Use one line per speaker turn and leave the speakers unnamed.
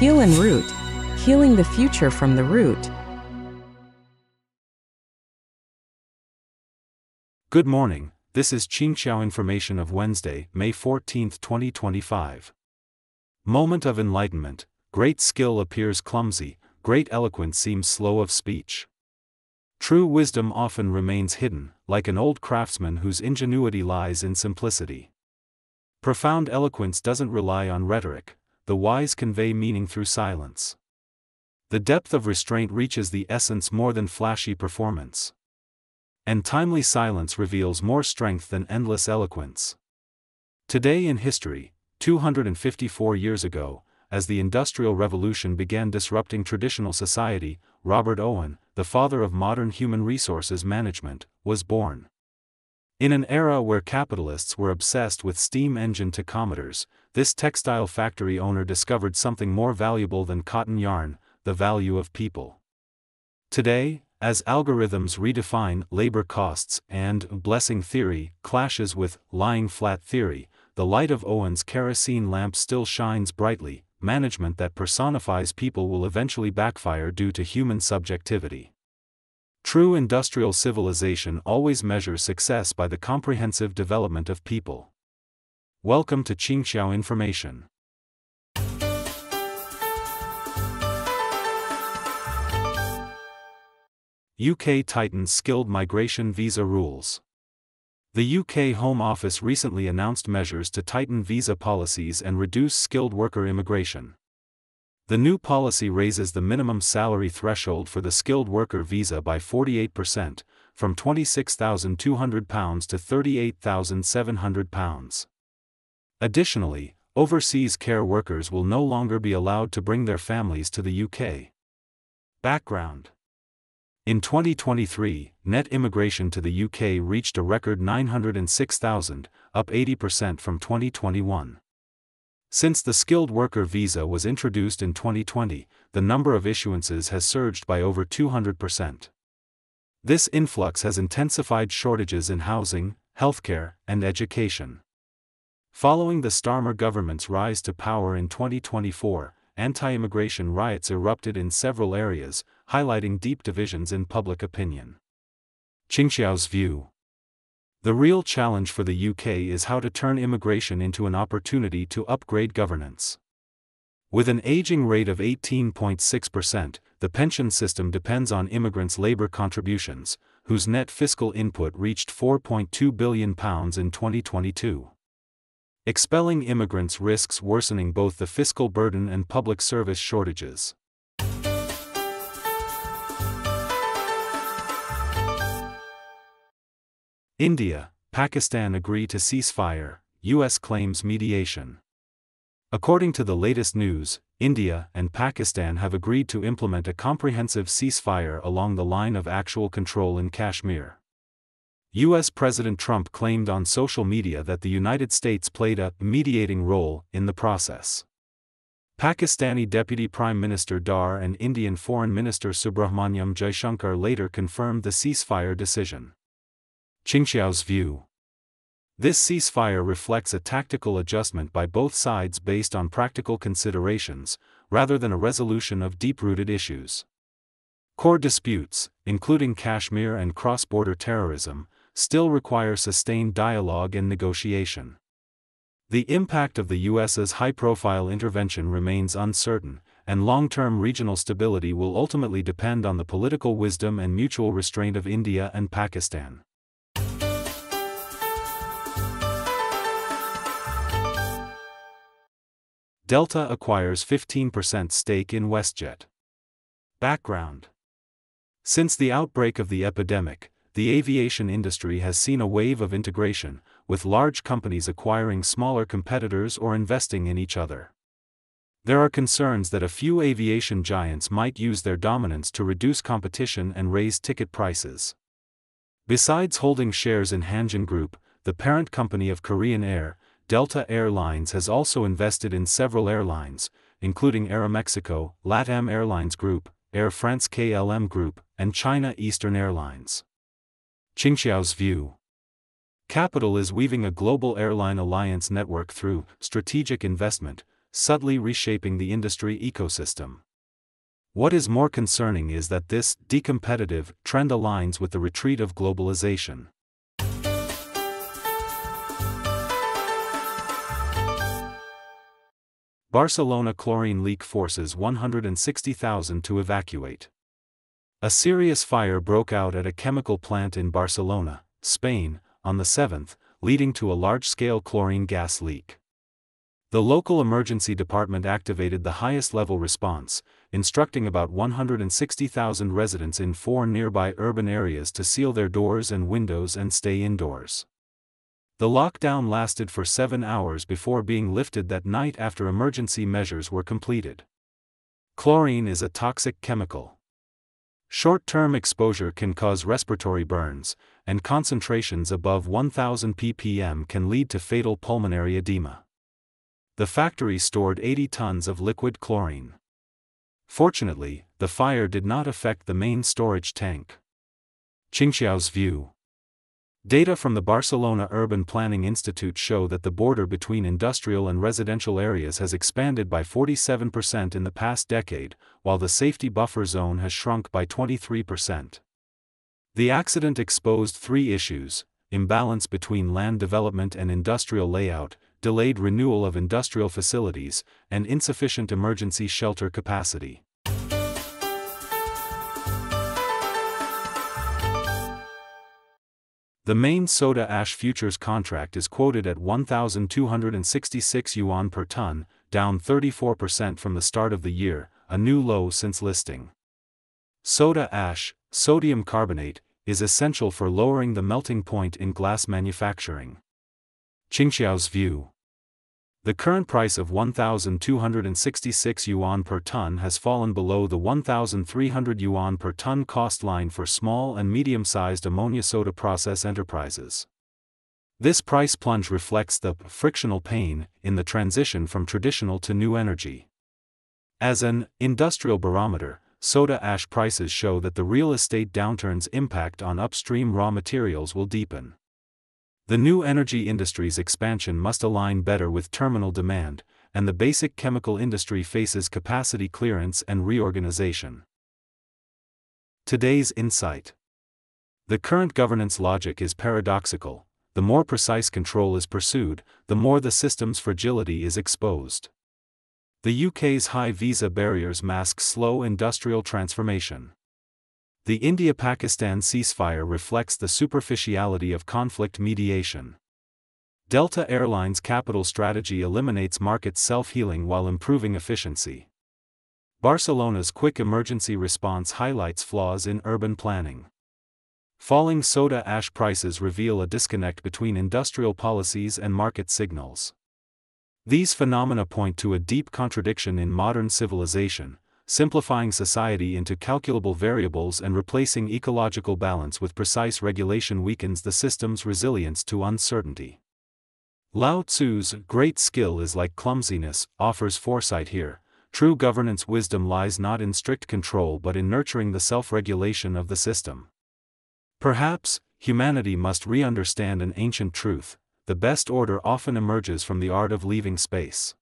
Heal and root, healing the future from the root.
Good morning, this is Qingxiao information of Wednesday, May 14, 2025. Moment of enlightenment, great skill appears clumsy, great eloquence seems slow of speech. True wisdom often remains hidden, like an old craftsman whose ingenuity lies in simplicity. Profound eloquence doesn't rely on rhetoric, the wise convey meaning through silence. The depth of restraint reaches the essence more than flashy performance. And timely silence reveals more strength than endless eloquence. Today in history, 254 years ago, as the Industrial Revolution began disrupting traditional society, Robert Owen, the father of modern human resources management, was born. In an era where capitalists were obsessed with steam engine tachometers, this textile factory owner discovered something more valuable than cotton yarn, the value of people. Today, as algorithms redefine labor costs and blessing theory clashes with lying flat theory, the light of Owen's kerosene lamp still shines brightly. Management that personifies people will eventually backfire due to human subjectivity. True industrial civilization always measures success by the comprehensive development of people. Welcome to Qingxiao Information. UK tightens skilled migration visa rules. The UK Home Office recently announced measures to tighten visa policies and reduce skilled worker immigration. The new policy raises the minimum salary threshold for the skilled worker visa by 48%, from £26,200 to £38,700. Additionally, overseas care workers will no longer be allowed to bring their families to the UK. Background: in 2023, net immigration to the UK reached a record 906,000, up 80% from 2021. Since the skilled worker visa was introduced in 2020, the number of issuances has surged by over 200%. This influx has intensified shortages in housing, healthcare, and education. Following the Starmer government's rise to power in 2024, anti-immigration riots erupted in several areas, highlighting deep divisions in public opinion. Qingxiao's view: the real challenge for the UK is how to turn immigration into an opportunity to upgrade governance. With an aging rate of 18.6%, the pension system depends on immigrants' labour contributions, whose net fiscal input reached £4.2 billion in 2022. Expelling immigrants risks worsening both the fiscal burden and public service shortages. India, Pakistan agree to ceasefire, US claims mediation. According to the latest news, India and Pakistan have agreed to implement a comprehensive ceasefire along the line of actual control in Kashmir. US President Trump claimed on social media that the United States played a mediating role in the process. Pakistani Deputy Prime Minister Dar and Indian Foreign Minister Subrahmanyam Jaishankar later confirmed the ceasefire decision. Qingxiao's view: this ceasefire reflects a tactical adjustment by both sides based on practical considerations, rather than a resolution of deep-rooted issues. Core disputes, including Kashmir and cross-border terrorism, still require sustained dialogue and negotiation. The impact of the US's high-profile intervention remains uncertain, and long-term regional stability will ultimately depend on the political wisdom and mutual restraint of India and Pakistan. Delta acquires 15% stake in WestJet. Background: since the outbreak of the epidemic, the aviation industry has seen a wave of integration, with large companies acquiring smaller competitors or investing in each other. There are concerns that a few aviation giants might use their dominance to reduce competition and raise ticket prices. Besides holding shares in Hanjin Group, the parent company of Korean Air, Delta Air Lines has also invested in several airlines, including Aeromexico, LATAM Airlines Group, Air France KLM Group, and China Eastern Airlines. Qingxiao's view: Capital is weaving a global airline alliance network through strategic investment, subtly reshaping the industry ecosystem. What is more concerning is that this decompetitive trend aligns with the retreat of globalization. Barcelona chlorine leak forces 160,000 to evacuate. A serious fire broke out at a chemical plant in Barcelona, Spain, on the 7th, leading to a large-scale chlorine gas leak. The local emergency department activated the highest-level response, instructing about 160,000 residents in 4 nearby urban areas to seal their doors and windows and stay indoors. The lockdown lasted for 7 hours before being lifted that night after emergency measures were completed. Chlorine is a toxic chemical. Short-term exposure can cause respiratory burns, and concentrations above 1000 ppm can lead to fatal pulmonary edema. The factory stored 80 tons of liquid chlorine. Fortunately, the fire did not affect the main storage tank. Qingxiao's view. Data from the Barcelona Urban Planning Institute show that the border between industrial and residential areas has expanded by 47% in the past decade, while the safety buffer zone has shrunk by 23%. The accident exposed 3 issues: imbalance between land development and industrial layout, delayed renewal of industrial facilities, and insufficient emergency shelter capacity. The main soda ash futures contract is quoted at 1,266 yuan per ton, down 34% from the start of the year, a new low since listing. Soda ash, sodium carbonate, is essential for lowering the melting point in glass manufacturing. Qingxiao's view. The current price of 1,266 yuan per ton has fallen below the 1,300 yuan per ton cost line for small and medium-sized ammonia soda process enterprises. This price plunge reflects the frictional pain in the transition from traditional to new energy. As an industrial barometer, soda ash prices show that the real estate downturn's impact on upstream raw materials will deepen. The new energy industry's expansion must align better with terminal demand, and the basic chemical industry faces capacity clearance and reorganization. Today's insight. The current governance logic is paradoxical: the more precise control is pursued, the more the system's fragility is exposed. The UK's high visa barriers mask slow industrial transformation. The India-Pakistan ceasefire reflects the superficiality of conflict mediation. Delta Airlines' capital strategy eliminates market self-healing while improving efficiency. Barcelona's quick emergency response highlights flaws in urban planning. Falling soda ash prices reveal a disconnect between industrial policies and market signals. These phenomena point to a deep contradiction in modern civilization: simplifying society into calculable variables and replacing ecological balance with precise regulation weakens the system's resilience to uncertainty. Lao Tzu's "great skill is like clumsiness" offers foresight here. True governance wisdom lies not in strict control but in nurturing the self-regulation of the system. Perhaps, humanity must re-understand an ancient truth: the best order often emerges from the art of leaving space.